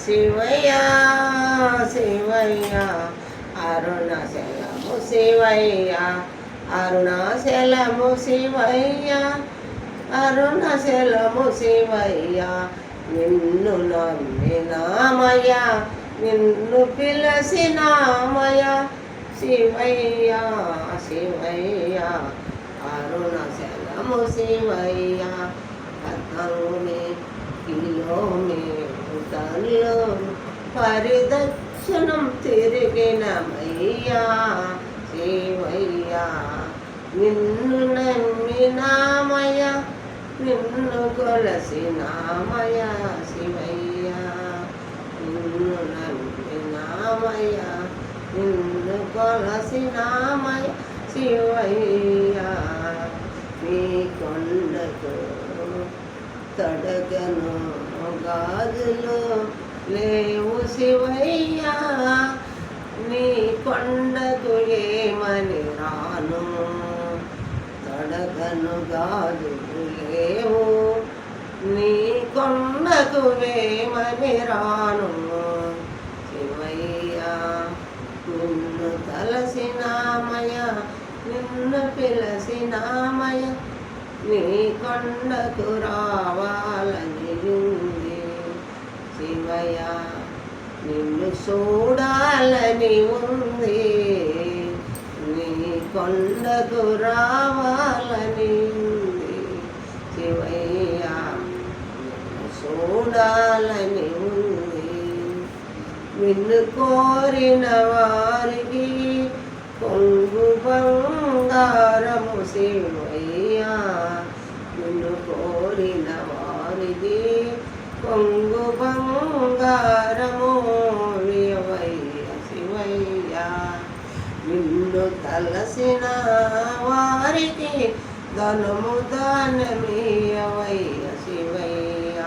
శివయ్య శివయ్య అరుణాచలము శివయ్య అరుణాచలము శివయ్య అరుణాచలము శివయ్య నిన్ను నమ్మినామయ నిన్ను పిలసినామయ శివయ్య శివయ్య అరుణాచలము శివయ్య పద్మమే కిలోమే తల్లు పరిదక్షిణం తిరిగినమయ్యా శివయ్య నిన్ను నమ్మినామయ నిన్ను కొలసినామయ శివయ్య నిన్ను నమ్మినామయ నిన్ను కొలసినామయ శివయ్య నీ కొండకు తడగను గాజులు లేవు శివయ్య నీ కొండకు ఏమని రాను తడగను గాజులు లేవు నీ కొండకు ఏమని రాను శివయ్య నిన్ను తలసినామయ నిన్ను పిలసినామయ నీ కొండకు రావాలని ఉంది శివయ్య నిన్ను చూడాలని ఉంది నీ కొండకు రావాలని ఉంది శివయ్య నిన్ను చూడాలని ఉంది నిన్ను కోరిన వారికి కొంగు బంగారము శివయ్య నిన్ను కోరిన వారికి కొంగు బంగారము శివయ్య శివయ్య నిన్ను తలసిన వారికి ధనము దానమీయవయ్య శివయ్య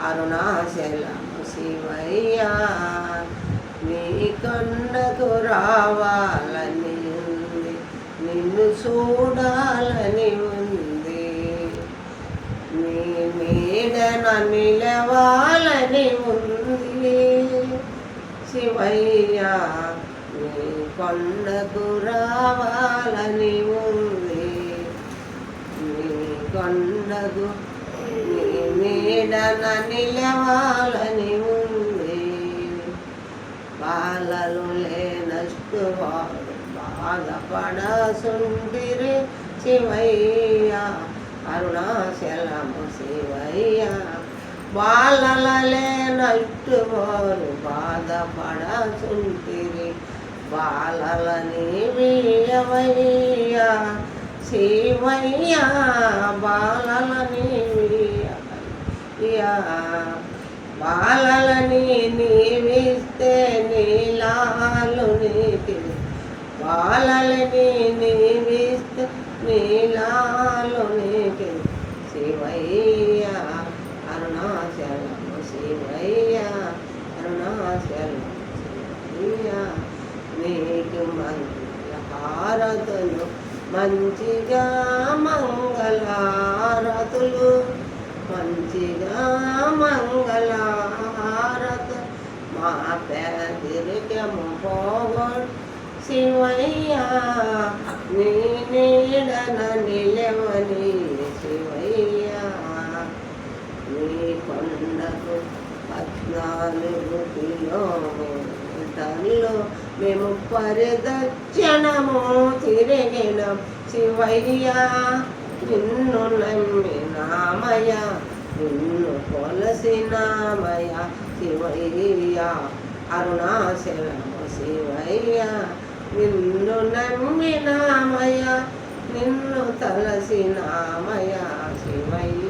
అరుణాచలము శివయ్య నీ కొండకు రావాలని ఉంది నిన్ను చూడాలని ఉంది నీ నీడన నిలవాలని ఉంది శివయ్య నీ కొండకు రావాలని ఉంది నీ కొండకు నీ నీడన నిలవాలని ఉంది బాలలు లేనస్తు వాడు బాధపడసుంటిరి శివయ్య అరుణాచలము శివయ్య బాలల లేనట్టు వారు బాధపడసుంటిరి బాలలని వీయవయ్య శివయ్య బాలలని వీయవయ్య బాలలని నీవిస్తే నీలాలు నీతి బాలలని నీవిస్తే నీలాలు నీతి శివయ్య అరుణాచలము శివయ్య అరుణాచలము శివయ్య నీకు మంగళ హారతులు మంచిగా మంగళహారతులు మంచిగా మంగళహారత మా పేదరికము పోగొడు శివయ్య నీ నీడన నిలవని శివయ్య నీ కొండకు 14 కిలోమీటర్లు మేము పరిదక్షిణము తిరిగిన శివయ్య నిన్ను నమ్మినామయ నిన్ను కొలసినామయ శివయ్య అరుణాచలము శివయ్య నిన్ను నమ్మినామయ నిన్ను తలసినామయ శివయ్య